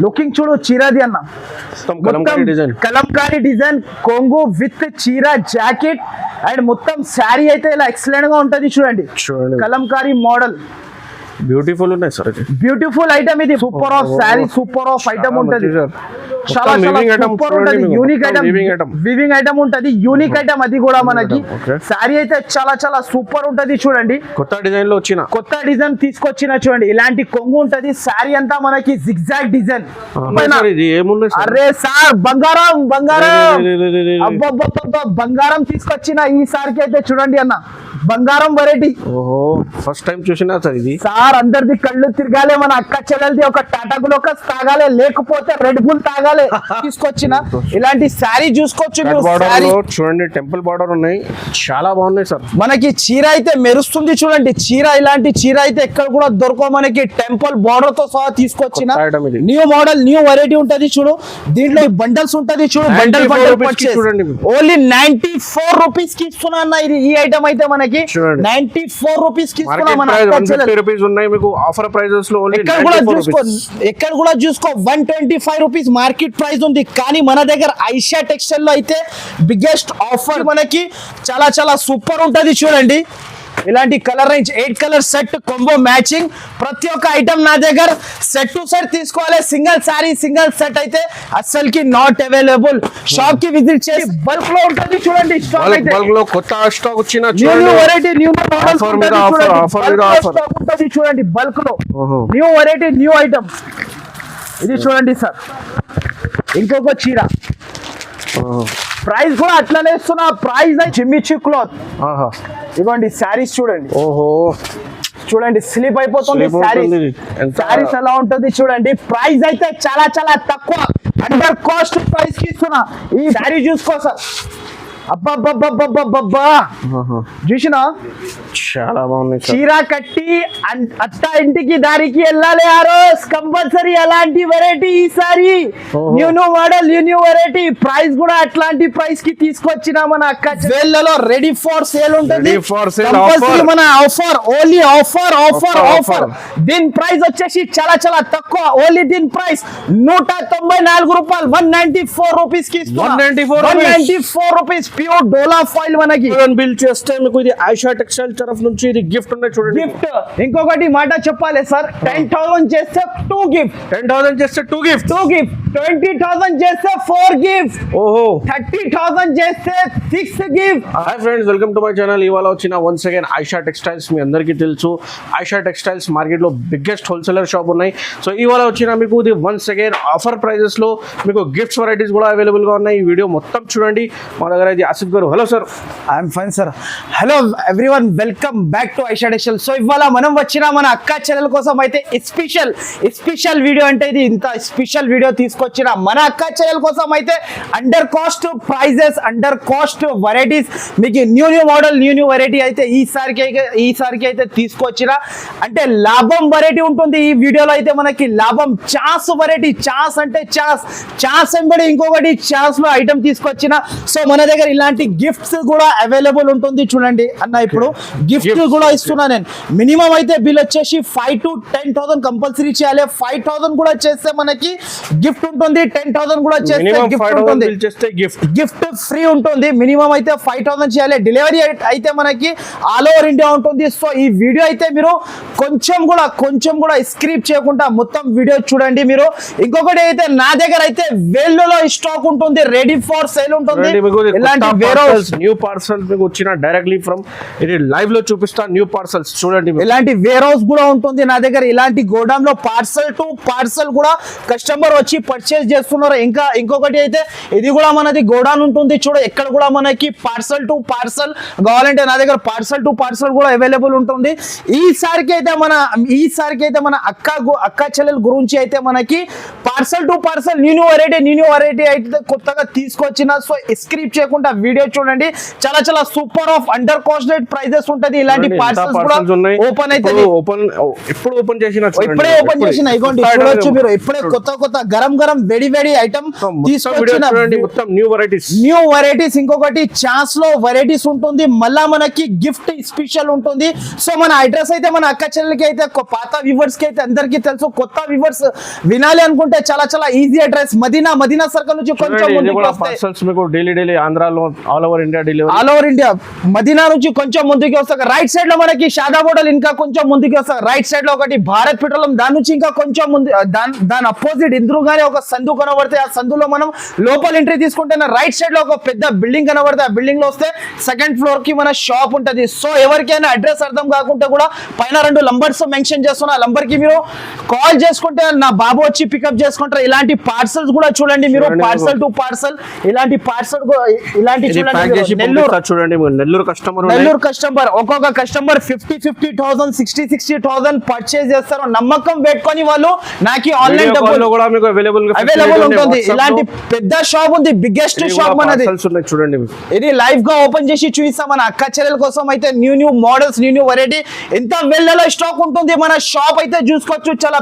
Looking చూడు చీరది అన్న Kalamkari design కొంగు విత్ చీర జాకెట్ అండ్ మొత్తం శారీ అయితే ఇలా ఎక్సలెంట్ గా ఉంటది చూడండి కలంకారీ మోడల్ బ్యూటిఫుల్ ఉన్నాయి సార్ బ్యూటిఫుల్ ఐటమ్ ఇది super of sari super of item ఉంటది చాలా సూపర్ ఉంటది యూనిక్ ఐటమ్ వివింగ్ ఐటమ్ ఉంటది యూనిక్ ఐటమ్ అది కూడా మనకి శారీ అయితే చాలా చాలా సూపర్ ఉంటది చూడండి కొత్త డిజైన్ తీసుకొచ్చిన చూడండి ఇలాంటి కొంగు ఉంటది శారీ అంతా మనకి జిగ్జాగ్ డిజైన్ అరే సార్ బంగారం బంగారం తీసుకొచ్చిన ఈ సారికి అయితే చూడండి అన్న బంగారం వెరైటీ ఫస్ట్ టైం చూసినా సార్ ఇది సార్ అందరిది కళ్ళు తిరగాలి మన అక్క చెల్లెలది ఒక టాటా గ్లూకోస్ తాగాలి లేకపోతే రెడ్ బుల్ తాగాలి తీసుకొచ్చిన ఇలాంటి శారీ చూసుకోవచ్చు చూడండి టెంపుల్ బార్డర్ ఉన్నాయి చాలా బాగున్నాయి సార్ మనకి చీర అయితే మెరుస్తుంది చూడండి చీర ఇలాంటి చీర అయితే ఎక్కడ కూడా దొరకవు మనకి టెంపుల్ బార్డర్ తో సహా తీసుకొచ్చిన న్యూ మోడల్ న్యూ వెరైటీ ఉంటది చూడు దీంట్లో బండల్స్ ఉంటది చూడు బండల్ చూడండి ఓన్లీ 94 రూపీస్ కి ఇస్తున్నా అన్న ఇది ఈ ఐటమ్ అయితే మనకి 94 రూపీస్ కి ఇస్తున్నా మన ఆఫర్ ప్రైజెస్ లో ఎక్కడ కూడా చూసుకో 125 రూపీస్ మార్కెట్ ప్రైస్ ఉంది కానీ మన దగ్గర ఐషా టెక్స్టైల్ లో అయితే బిగ్గెస్ట్ ఆఫర్ మనకి చాలా చాలా సూపర్ ఉంటది చూడండి ఇలాంటి colour range 8 colour set combo matching ప్రతి ఒక్క ఐటమ్ నా దగ్గర సెట్ టు సెట్ తీసుకోవాలి సింగిల్ సారీ సింగిల్ సెట్ అయితే అస్సలకి నాట్ అవైలబుల్ షాప్ కి విజిట్ చేసి బల్క్ లో ఉంటుంది చూడండి స్టాక్ అయితే బల్క్ లో కొత్త స్టాక్ వచ్చిన న్యూ వెరైటీ న్యూ మోడల్స్ ఉంటుంది చూడండి బల్క్ లో న్యూ వెరైటీ న్యూ ఐటమ్ ఇది చూడండి సార్ ఇంకొక చీర ప్రైస్ కూడా అట్లానే ఇస్తున్నా ప్రైస్ చిమ్మిచ్చి క్లాత్ ఇవ్వండి శారీస్ చూడండి చూడండి స్లిప్ అయిపోతుంది శారీస్ ఎలా ఉంటుంది చూడండి ప్రైస్ అయితే చాలా చాలా తక్కువ అండర్ కాస్ట్ ప్రైస్ కి ఇస్తున్నా ఈ శారీ చూసుకో సార్ అబ్బా చూసినా చాలా బాగుంది చీర కట్టి అత్త ఇంటికి దారికి వెళ్ళాలి ఆ రోజు కంపల్సరీ అలాంటి వెరైటీ ఈసారి new model new variety price కూడా అట్లాంటి ప్రైస్ కి తీసుకొచ్చిన మన అక్క వేళ్ళలో రెడీ ఫర్ సేల్ ఉంటుంది మన ఆఫర్ ఓన్లీ ఆఫర్ దీని ప్రైస్ వచ్చేసి చాలా చాలా తక్కువ ఓన్లీ దీని ప్రైస్ 194 రూపాయలు 194 రూపీస్ కి 194 రూపీస్ ప్యూర్ డోలా ఫాయిల్ మనకి బిల్ చేస్తే మీకు ఇది ఐషా టెక్స్టైల్ తరఫు నుంచి ఇది గిఫ్ట్ ఉన్నాయి చూడండి గిఫ్ట్ ఇంకొకటి మాట చెప్పాలి సార్ 10,000 చేస్తే 2 గిఫ్ట్ 10,000 చేస్తే 2 గిఫ్ట్ 20,000 చేస్తే 4 గిఫ్ట్ 30,000 చేస్తే 6 gift hi friends welcome to my channel ఇవాళ వచ్చిన వన్స్ అగైన్ ఐషా టెక్స్టైల్స్ మీ అందరికీ తెలుసు ఐషా టెక్స్టైల్స్ మార్కెట్ లో బిగ్గెస్ట్ హోల్సేలర్ షాప్ ఉన్నాయి సో ఇవాళ వచ్చిన మీకు ఇది వన్స్ అగైన్ ఆఫర్ ప్రైజెస్ లో మీకు గిఫ్ట్స్ వెరైటీస్ కూడా అవైలబుల్ గా ఉన్నాయి ఈ వీడియో మొత్తం చూడండి మా దగ్గర ఇది ఆసిఫ్ గారు hello sir I'm fine sir hello everyone welcome back to Aisha textile so ఇవాళ మనం వచ్చిన మన అక్క చెల్లెల కోసం అయితే స్పెషల్ వీడియో అంటే ఇది ఇంత స్పెషల్ వీడియో తీసుకొచ్చిన మన అక్క చెల్లెల కోసం అయితే under cost prices under cost varieties మీకు న్యూ మోడల్ న్యూ వెరైటీ అయితే ఈసారికి అయితే తీసుకొచ్చిన అంటే లాభం వెరైటీ ఉంటుంది ఈ వీడియోలో అయితే మనకి లాభం చాస్ వెరైటీ చాస్ అంటే చాస్ ఎంబడి ఇంకొకటి చాస్ లో ఐటమ్ తీసుకొచ్చిన సో మన దగ్గర ఇలాంటి గిఫ్ట్స్ కూడా అవైలబుల్ ఉంటుంది చూడండి అన్న ఇప్పుడు గిఫ్ట్ కూడా ఇస్తున్నా నేను మినిమం అయితే బిల్ వచ్చేసి 5,000 to 10,000 కంపల్సరీ చేయాలి 5,000 కూడా చేస్తే మనకి గిఫ్ట్ ఉంటుంది 10,000 కూడా చేస్తే గిఫ్ట్ ఉంటుంది గిఫ్ట్ ఫ్రీ ఉంటుంది మినిమం అయితే 5,000 చేయాలి డెలివరీ అయితే మనకి ఆల్ ఓవర్ ఇండియా ఉంటుంది సో ఈ వీడియో అయితే మీరు కొంచెం కూడా స్క్రిప్ట్ చేయకుండా మొత్తం వీడియో చూడండి మీరు ఇంకొకటి అయితే నా దగ్గర అయితే వేళ్ళలో స్టాక్ ఉంటుంది రెడీ ఫర్ సేల్ ఉంటుంది ఇలాంటి న్యూ పార్సల్స్ మీకు వచ్చిన డైరెక్ట్లీ ఫ్రమ్ ఇది లైవ్ లో చూపిస్తా న్యూ పార్సల్స్ చూడండి ఇలాంటి వేర్ హౌస్ కూడా ఉంటుంది నా దగ్గర ఇలాంటి గోడౌన్ లో పార్సల్ టు పార్సల్ కూడా కస్టమర్ వచ్చి పర్చేస్ చేస్తున్నారు ఇంకొకటి అయితే ఇది కూడా మనది గోడౌన్ ఉంటుంది చూడ ఎక్కడ కూడా మనకి పార్సల్ టు పార్సల్ కావాలంటే నా దగ్గర పార్సల్ టు పార్సల్ కూడా అవైలబుల్ ఉంటుంది ఈసారికి అయితే మన అక్క చెల్లెల గురించి అయితే మనకి parcel to parcel new variety అయితే కొత్తగా తీసుకొచ్చిన సో స్క్రిప్ట్ చేయకుండా వీడియో చూడండి చాలా చాలా super of under cost rate prices ఉంటది ఇలాంటి పార్సల్స్ కూడా ఓపెన్ అయితే ఇప్పుడే ఓపెన్ చేసిన ఇగోండి చూడొచ్చు మీరు ఇప్పుడే కొత్త గరం మనం వెడి వెడి ఐటమ్ తీసుకొచ్చిన మొత్తం న్యూ వెరైటీస్. New varieties. ఇంకొకటి ఛాన్స్ లో వెరైటీస్ ఉంటుంది, మళ్ళా మనకి గిఫ్ట్ స్పెషల్ ఉంటుంది. సో మన అడ్రస్ అయితే మన అక్క చెల్లెలకి అయితే పాత వ్యూవర్స్ కి అయితే అందరికీ తెలుసు, కొత్త వ్యూవర్స్ వినాలి అనుకుంటే చాలా చాలా ఈజీ అడ్రస్ మదీనా సర్కిల్ నుంచి కొంచెం ముందుకు వస్తాయి. మీకు డైలీ ఆంధ్రాలో all over India delivery, all over India. Madina నుంచి కొంచెం ముందుకు వస్తాక రైట్ సైడ్ లో మనకి షాదా హోటల్, ఇంకా కొంచెం ముందుకు వస్తాక రైట్ సైడ్ లో ఒకటి భారత్ పెట్రోలియం, దాని నుంచి ఇంకా కొంచెం ముందు దాని అపోజిట్ ఎదురుగానే ఒక సందు కనబడితే ఆ సందులో మనం లోపల ఎంట్రీ తీసుకుంటే రైట్ సైడ్ లో ఒక పెద్ద బిల్డింగ్ కనబడితే ఆ బిల్డింగ్ లో వస్తే సెకండ్ ఫ్లోర్ కి మన షాప్ ఉంటది. సో ఎవరికైనా అడ్రస్ అర్థం కాకుండా కూడా పైన 2 నంబర్స్ మెన్షన్ చేస్తున్నా, ఆ నంబర్ కి మీరు కాల్ చేసుకుంటే నా బాబు వచ్చి పికప్ చేసుకుంటారు. ఇలాంటి పార్సల్స్ కూడా చూడండి మీరు, పార్సల్ టు పార్సల్ ఇలాంటి పార్సల్ ఇలాంటి చూడండి. నెల్లూరు కస్టమర్ ఒక్కొక్క కస్టమర్ 50,000 60,000 పర్చేస్ చేస్తారు. నమ్మకం పెట్టుకొని వాళ్ళు నాకు ఆన్లైన్ అవైలబుల్ ఉంటుంది. ఇలాంటి పెద్ద షాప్ ఉంది, బిగ్గెస్ట్ షాప్ మనది. చూడండి ఇది లైవ్ గా ఓపెన్ చేసి చూపిస్తాం మన అక్క చెల్లెల కోసం అయితే. న్యూ మోడల్స్, న్యూ వెరైటీ, ఎంత వెళ్ళలో స్టాక్ ఉంటుంది. మన షాప్ అయితే చూసుకోవచ్చు, చాలా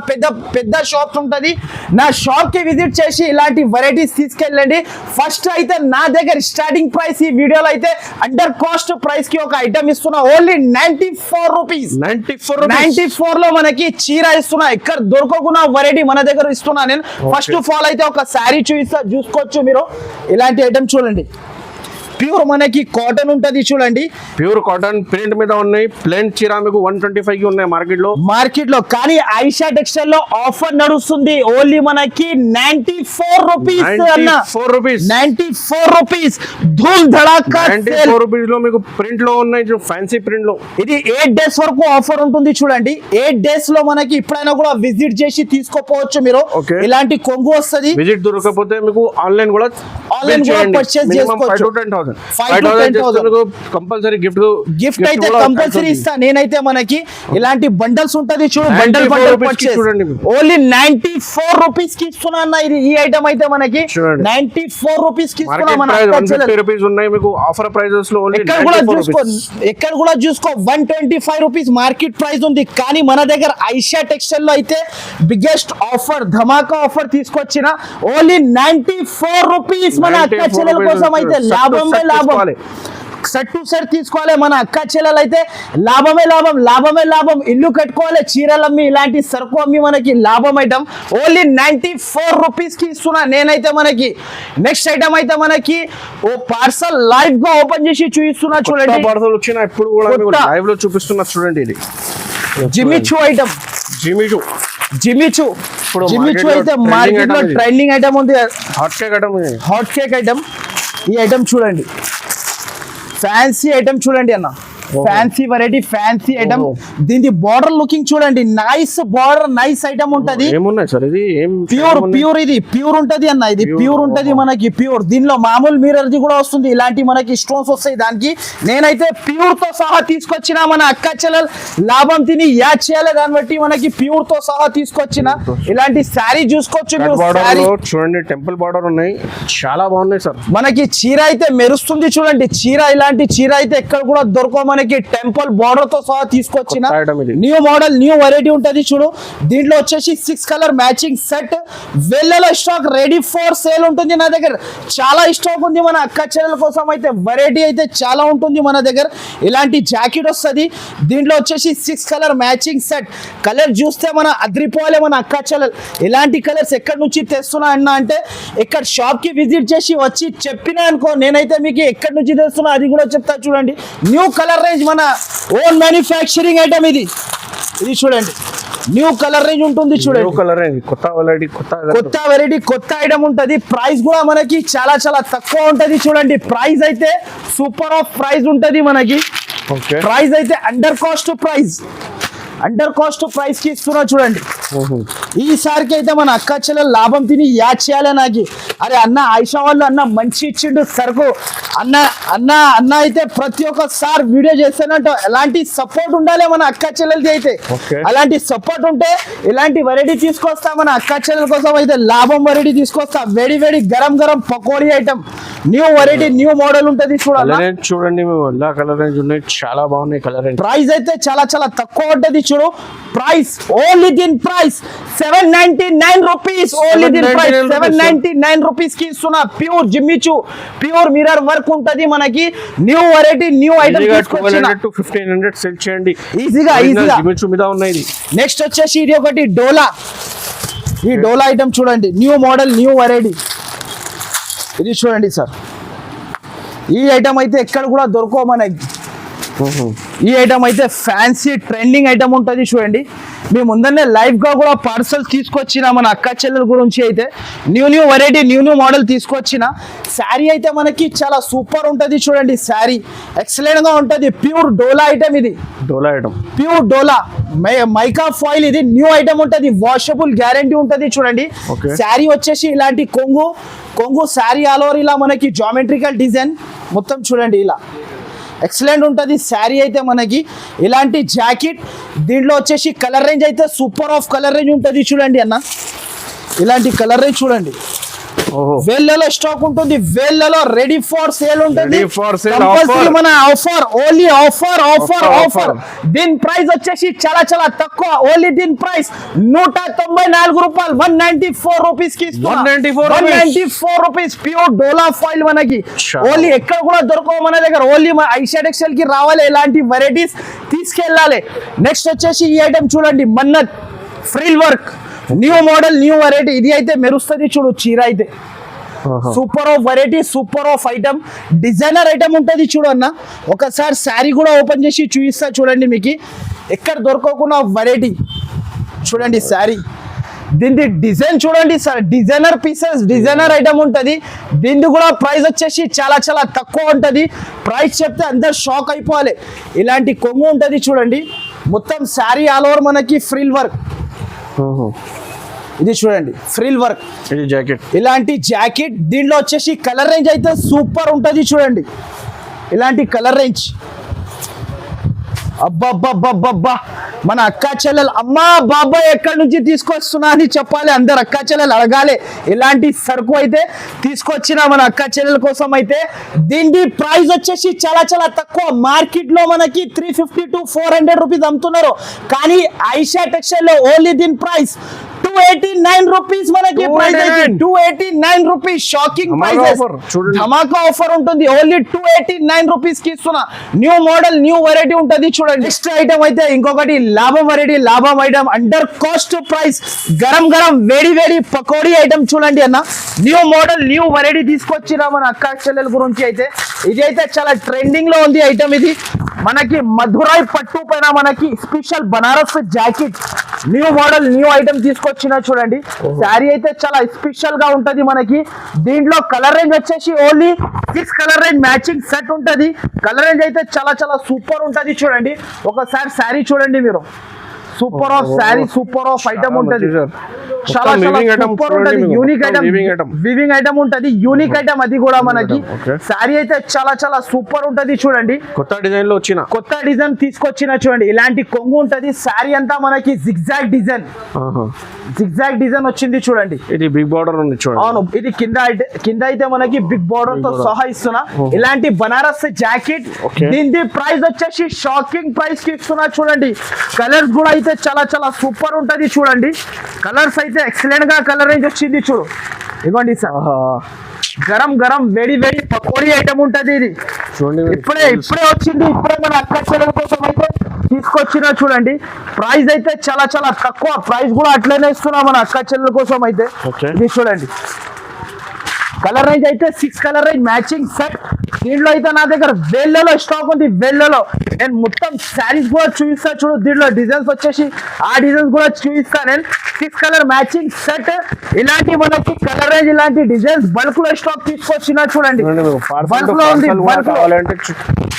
పెద్ద షాప్స్ ఉంటది. నా షాప్ కి విజిట్ చేసి ఇలాంటి వెరైటీస్ తీసుకెళ్ళండి. ఫస్ట్ అయితే నా దగ్గర స్టార్టింగ్ ప్రైస్ ఈ వీడియోలో అయితే అండర్ కాస్ట్ ప్రైస్ కి ఒక ఐటమ్ ఇస్తున్నా, ఓన్లీ 94 రూపీస్. 94 లో మనకి చీర ఇస్తున్నా, ఎక్కడ దొరకకుండా వెరైటీ మన దగ్గర ఇస్తున్నా నేను. ఫస్ట్ ఆఫ్ ఆల్ అయితే ఒక శారీ చూసుకోవచ్చు మీరు. ఇలాంటి ఐటమ్ చూడండి, ప్యూర్ మనకి కాటన్ ఉంటది చూడండి, ప్యూర్ కాటన్ ప్రింట్ మీద ఉన్నాయి. ప్లెయిన్ చీర మీకు 125 కి ఉన్నాయి మార్కెట్ లో. కానీ ఐషా టెక్స్టైల్ లో ఆఫర్ నడుస్తుంది, ఓన్లీ మనకి 94 రూపీస్ అన్న. 94 రూపీస్ ధూమ్ ధడాకా 94 రూపీస్ లో మీకు ప్రింట్ లో ఉన్నాయి, ఫ్యాన్సీ ప్రింట్ లో. ఇది 8 డేస్ వరకు ఆఫర్ ఉంటుంది చూడండి. 8 డేస్ లో మనకి ఇప్పుడైనా కూడా విజిట్ చేసి తీసుకోపోవచ్చు మీరు. ఇలాంటి కొంగు వస్తుంది. విజిట్ దొరకకపోతే మీకు ఆన్లైన్ కూడా పర్చేస్ చేసుకోవచ్చు. 5,000 కంపల్సరీ గిఫ్ట్ అయితే కంపల్సరీ ఇస్తా నేనైతే. మనకి ఇలాంటి బండల్స్ ఉంటది చూడు, బండల్ చూడండి, ఓన్లీ 94 రూపీస్ కి ఇస్తున్నా అన్న. ఇది ఈ ఐటమ్ అయితే మనకి 94 రూపీస్ కి ఇస్తున్నా. ఆఫర్ ప్రైజెస్ లో ఎక్కడ కూడా చూసుకో 125 రూపీస్ మార్కెట్ ప్రైస్ ఉంది. కానీ మన దగ్గర ఐషా టెక్స్టైల్ లో అయితే బిగ్గెస్ట్ ఆఫర్, ధమాకా ఆఫర్ తీసుకొచ్చిన ఓన్లీ 94 రూపీస్. మన అక్క చెల్లెల కోసం అయితే లాభం సెట్ టు సెట్ తీసుకోవాలి. మన అక్క చెల్లెలు అయితే లాభమే లాభం. ఇల్లు కట్టుకోవాలి, చీరలు అమ్మి, ఇలాంటి సరుకు అమ్మి మనకి లాభం ఐటమ్ ఓన్లీ 94 రూపీస్ కి ఇస్తున్నా నేనైతే. మనకి నెక్స్ట్ ఐటమ్ అయితే మనకి ఓ పార్సల్ లైవ్ గా ఓపెన్ చేసి చూపిస్తున్నా చూడండి. పార్సల్ వచ్చిన ఇప్పుడు కూడా లైవ్ లో చూపిస్తున్నా చూడండి. ఇది జిమిచూ ఐటమ్, జిమిచూ అయితే మార్కెట్ లో ట్రెండింగ్ ఐటమ్ ఉంది. Hot cake item. ఈ ఐటమ్ చూడండి, ఫ్యాన్సీ ఐటమ్ చూడండి అన్న, ఫ్యాన్సీ వెరైటీ, ఫ్యాన్సీ ఐటమ్. దీని బార్డర్ లుకింగ్ చూడండి, నైస్ బార్డర్, నైస్ ఐటమ్ ఉంటది. ప్యూర్ ఇది ప్యూర్ ఉంటది అన్న. ఇది ప్యూర్ ఉంటది మనకి, ప్యూర్. దీనిలో మామూలు మిర్రర్ కూడా వస్తుంది, ఇలాంటి మనకి స్టోన్స్ వస్తాయి దానికి. నేనైతే ప్యూర్ తో సహా తీసుకొచ్చిన. మన అక్క చెల్లెలు లాభం తిని యాడ్ చేయాలి, దాన్ని బట్టి మనకి ప్యూర్ తో సహా తీసుకొచ్చిన. ఇలాంటి శారీ చూసుకోవచ్చు చూడండి, టెంపుల్ బార్డర్ ఉన్నాయి, చాలా బాగున్నాయి సార్. మనకి చీర అయితే మెరుస్తుంది చూడండి, చీర ఇలాంటి చీర అయితే ఎక్కడ కూడా దొరకవు. మనకి టెంపుల్ బార్డర్ తో సహా తీసుకొచ్చిన న్యూ మోడల్, న్యూ వెరైటీ ఉంటది చూడు. దీంట్లో వచ్చేసి 6 కలర్ మ్యాచింగ్ సెట్. వెళ్ళలో స్టాక్ రెడీ ఫర్ సేల్ ఉంటుంది నా దగ్గర. చాలా స్టాక్ ఉంది మన అక్క చెల్లెల కోసం అయితే. వెరైటీ అయితే చాలా ఉంటుంది మన దగ్గర. ఇలాంటి జాకెట్ వస్తుంది. దీంట్లో వచ్చేసి 6 కలర్ మ్యాచింగ్ సెట్. కలర్ చూస్తే మన అద్రిపోవాలి మన అక్క చెల్లెలు. ఇలాంటి కలర్స్ ఎక్కడి నుంచి తెస్తున్నా అన్న అంటే, ఇక్కడ షాప్ కి విజిట్ చేసి వచ్చి చెప్పినా అనుకో, నేనైతే మీకు ఎక్కడి నుంచి తెస్తున్నా అది కూడా చెప్తా చూడండి. న్యూ కలర్ రేంజ్, మన ఓన్ మ్యానుఫ్యాక్చరింగ్ ఐటమ్ ఇది. ఇది చూడండి, న్యూ కలర్ రేంజ్ ఉంటుంది చూడండి. కొత్త వెరైటీ, కొత్త ఐటమ్ ఉంటది. ప్రైస్ కూడా మనకి చాలా తక్కువ ఉంటది చూడండి. ప్రైస్ అయితే సూపర్ ఆఫ్ ప్రైస్ ఉంటది మనకి. ప్రైస్ అయితే అండర్ కాస్ట్ ప్రైస్ కి ఇస్తున్నా చూడండి. ఈసారికి అయితే మన అక్క చెల్లెలు లాభం తిని యాడ్ చేయాలి నాకు. అరే అన్న, ఆయిషా వాళ్ళు అన్న మంచి ఇచ్చిండు సరుకు అన్న అయితే ప్రతి ఒక్కసారి వీడియో చేస్తానంట. ఎలాంటి సపోర్ట్ ఉండాలి మన అక్క చెల్లెలది అయితే. అలాంటి సపోర్ట్ ఉంటే ఇలాంటి వెరైటీ తీసుకొస్తా మన అక్క చెల్లెల కోసం అయితే. లాభం వెరైటీ తీసుకొస్తా, వేడి గరం pakodi item, new variety, new model ఉంటది చూడండి. చాలా బాగున్నాయి కలర్. ప్రైస్ అయితే చాలా తక్కువ ఉంటది చూడు ప్రైస్ ఓన్లీ దీని ప్రైస్ 799 రూపీస్ ఓన్లీ దీని ప్రైస్ 799 రూపీస్ కి ఇస్తున్నా ప్యూర్ జిమ్మిచు ప్యూర్ మిర్రర్ వర్క్ ఉంటది మనకి న్యూ వెరైటీ న్యూ ఐటమ్ తీసుకొచ్చిన 1200 to 1500 సెల్ చేయండి ఈజీగా జిమ్మిచు మీద ఉన్నాయి ఇది నెక్స్ట్ వచ్చేసి ఇది ఒకటి డోలా ఈ డోలా ఐటమ్ చూడండి న్యూ మోడల్ న్యూ వెరైటీ ఇది చూడండి సార్ ఈ ఐటమ్ అయితే ఎక్కడ కూడా దొరకవు మనకి ఈ ఐటమ్ అయితే ఫ్యాన్సీ ట్రెండింగ్ ఐటమ్ ఉంటుంది చూడండి మేము ముందరనే లైవ్ గా కూడా పార్సల్ తీసుకొచ్చిన మన అక్క చెల్లెల గురించి అయితే న్యూ వెరైటీ న్యూ మోడల్ తీసుకొచ్చిన శారీ అయితే మనకి చాలా సూపర్ ఉంటుంది చూడండి శారీ ఎక్సలెంట్ గా ఉంటుంది ప్యూర్ డోలా ఐటమ్ ఇది డోలా ఐటమ్ ప్యూర్ డోలా మైకా ఫాయిల్ ఇది న్యూ ఐటమ్ ఉంటుంది వాషబుల్ గ్యారంటీ ఉంటుంది చూడండి శారీ వచ్చేసి ఇలాంటి కొంగు శారీ ఆల్ ఓవర్ ఇలా మనకి జామెట్రికల్ డిజైన్ మొత్తం చూడండి ఇలా ఎక్సలెంట్ ఉంటుంది శారీ అయితే మనకి ఇలాంటి జాకెట్ దీంట్లో వచ్చేసి కలర్ రేంజ్ అయితే సూపర్ ఆఫ్ కలర్ రేంజ్ ఉంటుంది చూడండి అన్న ఇలాంటి కలర్ రేంజ్ చూడండి వేళ్ళలో స్టాక్ ఉంటుంది వేళ్ళలో రెడీ ఫర్ సేల్ ఉంటుంది మన ఆఫర్ ఓన్లీ ఆఫర్ దీని ప్రైస్ వచ్చేసి చాలా చాలా తక్కువ ఓన్లీ దీని ప్రైస్ 194 రూపాయలు 194 రూపీస్ కి 194 రూపీస్ ప్యూర్ డోలా ఫాయిల్ మనకి ఓన్లీ ఎక్కడ కూడా దొరకవు మన దగ్గర ఓన్లీ మన ఐషా టెక్స్టైల్ కి రావాలి ఇలాంటి వెరైటీస్ తీసుకెళ్ళాలి నెక్స్ట్ వచ్చేసి ఈ ఐటమ్ చూడండి Mannat frill work new model new variety ఇది అయితే మెరుస్తుంది చూడు చీర అయితే super of variety super of item designer item ఉంటుంది చూడు అన్న ఒకసారి శారీ కూడా ఓపెన్ చేసి చూపిస్తా చూడండి మీకు ఎక్కడ దొరకకుండా వెరైటీ చూడండి శారీ దీని డిజైన్ చూడండి sir designer pieces designer item ఉంటుంది దీన్ని కూడా ప్రైస్ వచ్చేసి చాలా చాలా తక్కువ ఉంటుంది ప్రైస్ చెప్తే అందరు షాక్ అయిపోవాలి ఇలాంటి కొంగు ఉంటుంది చూడండి మొత్తం శారీ ఆల్ ఓవర్ మనకి ఫ్రిల్ వర్క్ ఇది చూడండి ఫ్రిల్ వర్క్ ఇది జాకెట్ ఇలాంటి జాకెట్ దీంట్లో వచ్చేసి కలర్ రేంజ్ అయితే సూపర్ ఉంటుంది చూడండి ఇలాంటి కలర్ రేంజ్ అబ్బా మన అక్కా చెల్లెలు అమ్మా బాబాయ్ ఎక్కడి నుంచి తీసుకొస్తున్నా అని చెప్పాలి అందరు అక్కా చెల్లెలు అడగాలి ఇలాంటి సరుకు అయితే తీసుకొచ్చిన మన అక్కా చెల్లెల కోసం అయితే దీని ప్రైస్ వచ్చేసి చాలా చాలా తక్కువ మార్కెట్ లో మనకి 350 to 400 రూపీస్ అమ్ముతున్నారు కానీ ఐషా టెక్స్టైల్ లో ఓన్లీ దీని ప్రైస్ 289 రూపీస్ మనకి ప్రైస్ అయితే 289 రూపీస్ షాకింగ్ ప్రైసెస్ ధమాకా ఆఫర్ ఉంటుంది ఓన్లీ 289 రూపీస్ కి ఇస్తున్నా న్యూ మోడల్ న్యూ వెరైటీ ఉంటుంది చూడండి నెక్స్ట్ ఐటమ్ అయితే ఇంకొకటి లాభం వెరైటీ లాభం item under cost price garam వేడి పకోడీ ఐటమ్ చూడండి అన్న న్యూ మోడల్ న్యూ వెరైటీ తీసుకొచ్చినా మన అక్క చెల్లెల గురించి అయితే ఇది అయితే చాలా ట్రెండింగ్ లో ఉంది ఐటమ్ ఇది మనకి మధురాయ్ పట్టు పైన మనకి special Banaras jacket new model new item తీసుకొచ్చిన చూడండి శారీ అయితే చాలా స్పెషల్ గా ఉంటది మనకి దీంట్లో కలర్ రేంజ్ వచ్చేసి only 6 colour range matching set ఉంటది కలర్ రేంజ్ అయితే చాలా చాలా సూపర్ ఉంటది చూడండి ఒకసారి శారీ చూడండి మీరు super of sari super of item ఉంటది చాలా సూపర్ ఉంటది యూనిక్ ఐటమ్ వివింగ్ ఐటమ్ ఉంటది యూనిక్ ఐటమ్ అది కూడా మనకి శారీ అయితే చాలా చాలా సూపర్ ఉంటది చూడండి కొత్త డిజైన్ తీసుకొచ్చిన చూడండి ఇలాంటి కొంగు ఉంటది శారీ అంతా మనకి జిగ్జాగ్ డిజైన్ వచ్చింది చూడండి ఇది బిగ్ బార్డర్ ఉంది చూడండి అవును ఇది కింద అయితే మనకి బిగ్ బార్డర్ తో సహా ఇస్తున్నా ఇలాంటి బనారస్ జాకెట్ దీని ప్రైస్ వచ్చేసి షాకింగ్ ప్రైస్ కి ఇస్తున్నా చూడండి కలర్స్ కూడా అయితే చాలా చాలా సూపర్ ఉంటది చూడండి కలర్స్ అయితే ఎక్సలెంట్ గా కలర్ రేంజ్ వచ్చింది చూడు ఇవ్వండి సార్ గరం వేడి పకోడీ ఐటమ్ ఉంటది ఇది చూడండి ఇప్పుడే వచ్చింది ఇప్పుడే మన అక్క చెల్లెల కోసం అయితే తీసుకొచ్చినా చూడండి ప్రైస్ అయితే చాలా చాలా తక్కువ ప్రైస్ కూడా అట్లనే ఇస్తున్నా మన అక్క చెల్లెల కోసం అయితే ఇది చూడండి కలర్ రేంజ్ అయితే 6 కలర్ రేంజ్ మ్యాచింగ్ సెట్ దీంట్లో అయితే నా దగ్గర వేళ్ళలో స్టాక్ ఉంది వేళ్ళలో నేను మొత్తం శారీస్ కూడా చూపిస్తా చూడు దీంట్లో డిజైన్స్ వచ్చేసి ఆ డిజైన్స్ కూడా చూపిస్తా నేను 6 కలర్ మ్యాచింగ్ సెట్ ఇలాంటి మనకి కలర్ రేంజ్ ఇలాంటి డిజైన్స్ బల్క్ లో స్టాక్ తీసుకొచ్చినా చూడండి బల్క్ లో ఉంది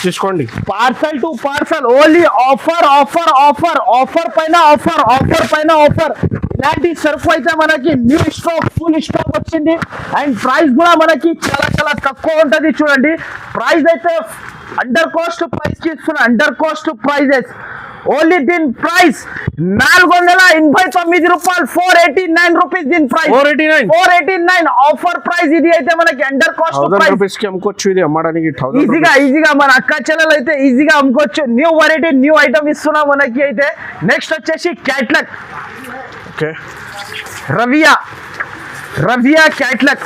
తీసుకోండి parcel to parcel only offer పైన ఆఫర్ ఇలాంటి సరుకు అయితే మనకి న్యూ స్టాక్ ఫుల్ స్టాక్ వచ్చింది అండ్ ప్రైస్ కూడా మనకి చాలా చాలా తక్కువ ఉంటది చూడండి ప్రైస్ అయితే అండర్ కాస్ట్ ప్రైస్ కి ఇస్తున్నా అండర్ కాస్ట్ ప్రైజెస్ ఓన్లీ దీని ప్రైస్ 489 రూపాయలు, 489 రూపీస్ దీని ప్రైస్, 489 ఆఫర్ ప్రైస్. ఇది అయితే మనకి అండర్ కాస్ట్ ప్రైస్. రూపీస్ కి అమ్ముకోవచ్చు, ఇది అమ్మడానికి ఈజీగా మన అక్క చెల్లెలు అయితే ఈజీగా అమ్ముకోవచ్చు. న్యూ వెరైటీ న్యూ ఐటమ్ ఇస్తున్నాం మనకి అయితే. నెక్స్ట్ వచ్చేసి క్యాట్లాగ్, ఓకే, రవియా క్యాట్లాగ్,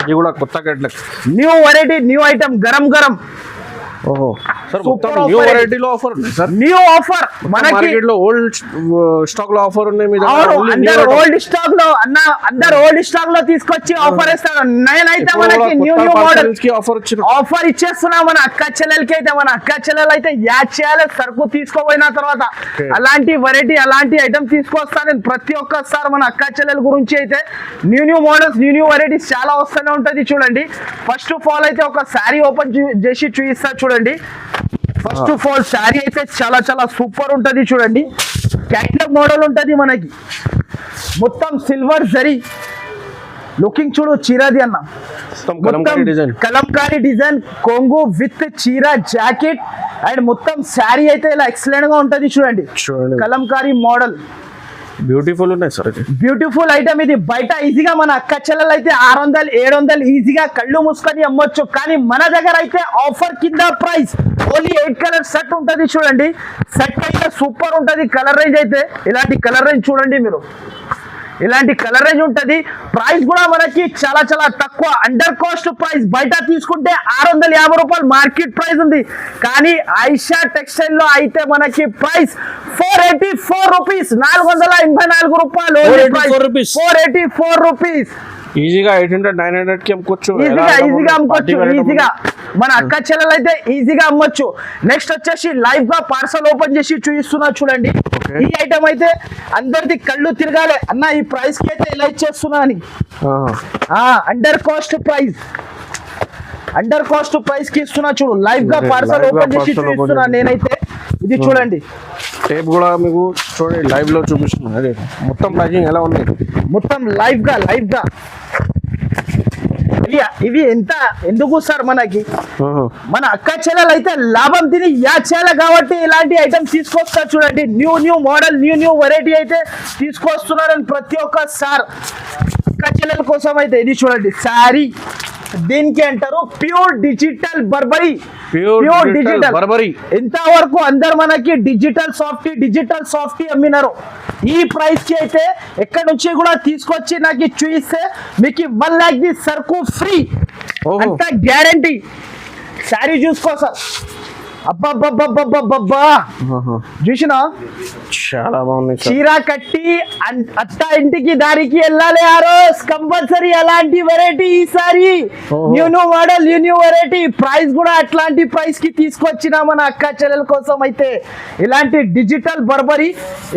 ఇది కూడా కొత్త catalogue, new variety new item, garam garam. ఓహో సార్, మొత్తం న్యూ వెరైటీలో ఆఫర్ ఉంది సార్. న్యూ ఆఫర్ మనకి మార్కెట్ లో ఓల్డ్ స్టాక్ లో ఆఫర్ ఉన్నాయి మీ అందరు ఓల్డ్ స్టాక్ లో అందరు ఓల్డ్ స్టాక్ లో తీసుకొచ్చి ఆఫర్ ఇస్తాను. నేనైతే మనకి న్యూ మోడల్ కి ఆఫర్ ఇచ్చేస్తున్నా మన అక్క చెల్లెలకి అయితే. మన అక్క చెల్లెలు అయితే యాడ్ చేయాలి సరుకు తీసుకోపోయిన తర్వాత. అలాంటి వెరైటీ అలాంటి ఐటమ్ తీసుకొస్తాను నేను ప్రతి ఒక్కసారి. మన అక్క చెల్లెల గురించి అయితే న్యూ మోడల్స్ న్యూ వెరైటీస్ చాలా వస్తూనే ఉంటది. చూడండి, ఫస్ట్ ఆఫ్ ఆల్ అయితే ఒక శారీ ఓపెన్ చేసి చూపిస్తా చూడండి. ఫస్ట్ ఆఫ్ ఆల్ శారీ అయితే చాలా చాలా సూపర్ ఉంటది. చూడండి, క్యాట్లాగ్ మోడల్ ఉంటది మనకి, మొత్తం సిల్వర్ జరీ లుకింగ్. చూడు చీరది అన్న, కలంకారీ డిజైన్, కొంగు విత్ చీర జాకెట్ అండ్ మొత్తం శారీ అయితే ఇలా ఎక్సలెంట్ గా ఉంటది. చూడండి, కలంకారీ మోడల్, బ్యూటిఫుల్ ఉన్నాయి సార్. బ్యూటిఫుల్ ఐటమ్ ఇది. బయట ఈజీగా మన అక్క చెల్లెలు అయితే 600-700 ఈజీగా కళ్ళు మూసుకొని అమ్మొచ్చు. కానీ మన దగ్గర అయితే ఆఫర్ కింద ప్రైస్ ఓన్లీ 8 కలర్ సెట్ ఉంటది. చూడండి, సెట్ అయితే సూపర్ ఉంటది. కలర్ రేంజ్ అయితే ఇలాంటి కలర్ రేంజ్ చూడండి మీరు, ఇలాంటి కలర్ రేంజ్ ఉంటది. ప్రైస్ కూడా మనకి చాలా చాలా తక్కువ, అండర్ కాస్ట్ ప్రైస్. బయట తీసుకుంటే 650 రూపాయలు మార్కెట్ ప్రైస్ ఉంది. కానీ ఐషా టెక్స్టైల్ లో అయితే మనకి ప్రైస్ 484 రూపీస్, 484 రూపాయలు, 484 రూపీస్. ఈజీగా 800-900 కి అమ్ముకోవచ్చు, ఈజీగా అమ్ముకోవచ్చు. ఈజీగా మన అక్క చెల్లెలు అయితే ఈజీగా అమ్మొచ్చు. నెక్స్ట్ వచ్చేసి లైవ్ గా పార్సల్ ఓపెన్ చేసి చూపిస్తున్నా చూడండి. ఈ ఐటమ్ అయితే అందరిది కళ్ళు తిరగాలి అన్న, ఈ ప్రైస్ కి అయితే ఇలా ఇచ్చేస్తున్నా అని. అండర్ కాస్ట్ ప్రైస్ కి ఇస్తున్నా. చూడు, లైవ్ గా పార్సల్ ఓపెన్ చేసి చూపిస్తున్నా నేనైతే. ఇది చూడండి, టేప్ కూడా మీకు చూడండి లైవ్ లో చూపిస్తున్నా. అదే మొత్తం ప్యాకింగ్ ఎలా ఉన్నాయి, మొత్తం లైవ్ గా ఇవి ఎంత ఎందుకు సార్ మనకి, మన అక్క చెల్లెలు అయితే లాభం తిని యాడ్ చేయాలి కాబట్టి ఇలాంటి ఐటమ్స్ తీసుకొస్తారు. చూడండి, న్యూ మోడల్ న్యూ వెరైటీ అయితే తీసుకొస్తున్నారని ప్రతి ఒక్క సార్ అక్క చెల్లెల కోసం అయితే. ఇది చూడండి శారీ, దీనికి అంటారు ప్యూర్ డిజిటల్ బర్బరీ. ఇంతవరకు అందరు మనకి డిజిటల్ సాఫ్టీ అమ్మినారు. ఈ ప్రైస్ కి అయితే ఎక్కడి నుంచి కూడా తీసుకొచ్చి నాకు చూపిస్తే మీకు 1 lakh ది సరుకు ఫ్రీ అంత గ్యారంటీ. శారీ చూసుకో సార్, అబ్బా చూసినా చాలా బాగుంది. చీర కట్టి అత్త ఇంటికి దారికి వెళ్ళాలి ఆ రోజు కంపల్సరీ అలాంటి వెరైటీ. ఈసారి new model new variety. Price కూడా అట్లాంటి ప్రైస్ కి తీసుకొచ్చినా మన అక్క చెల్లెల కోసం అయితే. ఇలాంటి డిజిటల్ బర్బరీ,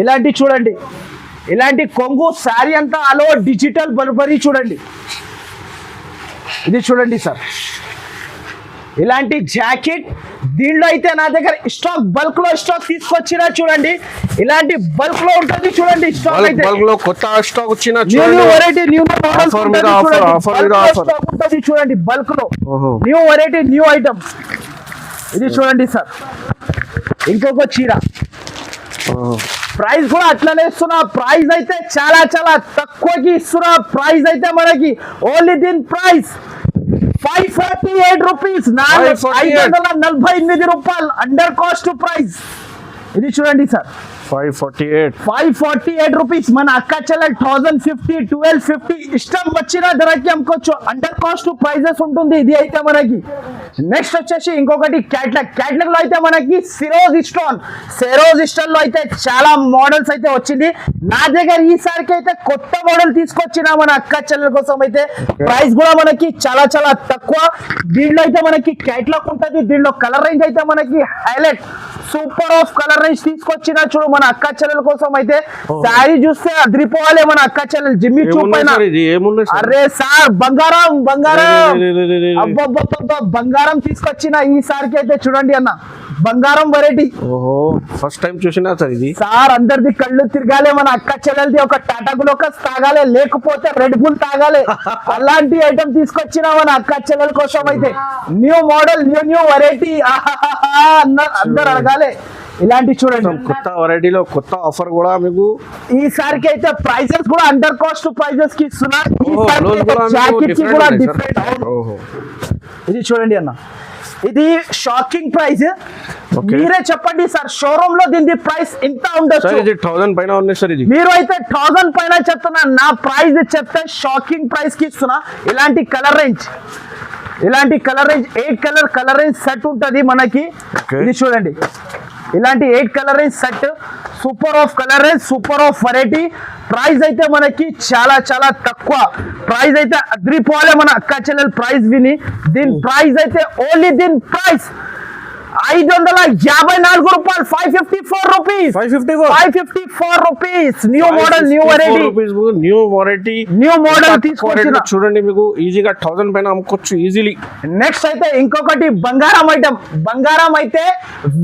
ఇలాంటి చూడండి, ఇలాంటి కొంగు శారీ అంతా అలో డిజిటల్ బర్బరీ. చూడండి, ఇది చూడండి సార్, ఇలాంటి జాకెట్. దీనిలో అయితే నా దగ్గర స్టాక్ బల్క్ లో తీసుకొచ్చినా చూడండి, ఇలాంటి బల్క్ లో ఉంటుంది. చూడండి, స్టాక్ అయితే బల్క్ లో కొత్త స్టాక్ వచ్చిన వెరైటీ న్యూ ఉంటుంది. చూడండి, బల్క్ లో న్యూ వెరైటీ న్యూ ఐటమ్. ఇది చూడండి సార్, ఇంకొక చీర. ప్రైస్ కూడా అట్లనే ఇస్తున్నా. ప్రైస్ అయితే చాలా చాలా తక్కువకి ఇస్తున్నా. ప్రైస్ అయితే మనకి ఓన్లీ దీని ప్రైస్ 548 రూపీస్, 548 రూపాయలు అండర్ కాస్ట్ ప్రైస్. ఇది చూడండి సార్, 548 రూపీస్. మన అక్క చెల్లెలు 1050, 1250 ఇష్టం వచ్చిన ధరకి అమ్ముకోవచ్చు. అండర్ కాస్ట్ ప్రైజెస్ ఉంటుంది ఇది అయితే మనకి. నెక్స్ట్ వచ్చేసి ఇంకొకటి క్యాట్లాగ్ లో అయితే మనకి సెరోజ్ స్టోన్ లో అయితే చాలా మోడల్స్ అయితే వచ్చింది. నా దగ్గర ఈసారికి అయితే కొత్త మోడల్ తీసుకొచ్చిన మన అక్క చెల్లెల కోసం అయితే. ప్రైస్ కూడా మనకి చాలా చాలా తక్కువ. దీంట్లో అయితే మనకి క్యాట్లాగ్ ఉంటుంది. దీంట్లో కలర్ రేంజ్ అయితే మనకి highlight super of colour range తీసుకొచ్చిన. చూడు, మన అక్క చెల్లెల కోసం అయితే శారీ చూస్తే అదిరిపోవాలి. మన అక్క చెల్లెలు జిమ్మి చూపైన. అరే సార్, బంగారం బంగారం తీసుకొచ్చిన ఈసారికి అయితే. చూడండి అన్న, బంగారం వెరైటీ. ఫస్ట్ టైం చూసినా సార్ ఇది. సార్ అందరిది కళ్ళు తిరగాలి. మన అక్క చెల్లెలది ఒక టాటా గ్లూకోస్ తాగాలి, లేకపోతే రెడ్ బుల్ తాగాలి. అలాంటి ఐటమ్ తీసుకొచ్చిన మన అక్క చెల్లెల కోసం అయితే. న్యూ మోడల్ న్యూ వెరైటీ అందరు అడగాలి. ఇలాంటి చూడండి కొత్త వెరైటీలో కొత్త ఆఫర్ కూడా మీకు ఈసారికి అయితే ప్రైజెస్ కూడా అండర్ కాస్ట్ ప్రైజెస్ కి ఇస్తున్నా clothes కూడా మీకు జాకెట్ కి different కూడా ఉన్నాయి, sir. డిఫరెంట్. ఓహో ఇది చూడండి అన్న, ఇది షాకింగ్ ప్రైస్. Okay. మీరే చెప్పండి సార్, షోరూమ్ లో దీని ప్రైస్ ఇంత సార్ ఉండొచ్చు, ఇది 1000 పైన ఉంది సార్. ఇది మీరు అయితే 1000 పైన చెప్తున్నా, నా ప్రైస్ చెప్తే షాకింగ్ ప్రైస్ కి ఇస్తున్నా. ఇలాంటి colour range 8 colour range set ఉంటది మనకి. Okay. ఇది చూడండి, ఇలాంటి 8 colour range set, super of colour range, super of variety. Price అయితే మనకి చాలా చాలా తక్కువ ప్రైస్ అయితే అద్రిపోలే మన అక్క చెల్లెలు ప్రైస్ విని. దీని ప్రైస్ అయితే ఓన్లీ దీని ప్రైస్ 554 రూపాయలు, 554 rupees, 554 rupees. New model, new variety, new model తీసుకొచ్చిన. చూడండి మీకు ఈజీగా 1000 పైన అమ్ముకోవచ్చు ఈజీలీ. నెక్స్ట్ అయితే ఇంకొకటి బంగారం ఐటమ్. బంగారం అయితే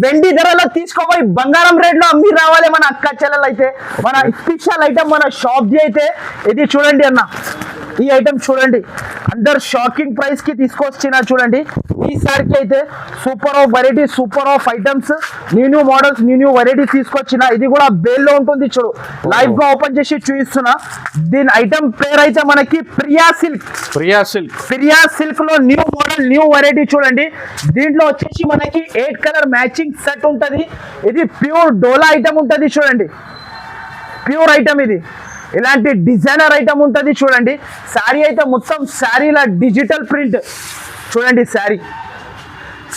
వెండి ధరలో తీసుకోపోయి బంగారం రేట్ లో అమ్మి రావాలి మన అక్క చెల్లెలు అయితే. మన స్పెషల్ ఐటమ్ మన షాప్ ది అయితే ఇది చూడండి అన్న, ఈ ఐటమ్ చూడండి, అందరు షాకింగ్ ప్రైస్ కి తీసుకొచ్చిన. చూడండి ఈసారికి అయితే super of variety, super of items, new models, new variety తీసుకొచ్చిన. ఇది కూడా బేల్ లో ఉంటుంది, చూడు లైవ్ గా ఓపెన్ చేసి చూపిస్తున్నా. దీని ఐటమ్ పేరు అయితే మనకి ప్రియా సిల్క్ లో న్యూ మోడల్, న్యూ వెరైటీ చూడండి. దీంట్లో వచ్చేసి మనకి 8 కలర్ మ్యాచింగ్ సెట్ ఉంటది. ఇది ప్యూర్ డోలా ఐటమ్ ఉంటది చూడండి, ప్యూర్ ఐటమ్ ఇది. ఇలాంటి డిజైనర్ ఐటమ్ ఉంటుంది చూడండి. శారీ అయితే మొత్తం శారీలా డిజిటల్ ప్రింట్ చూడండి శారీ.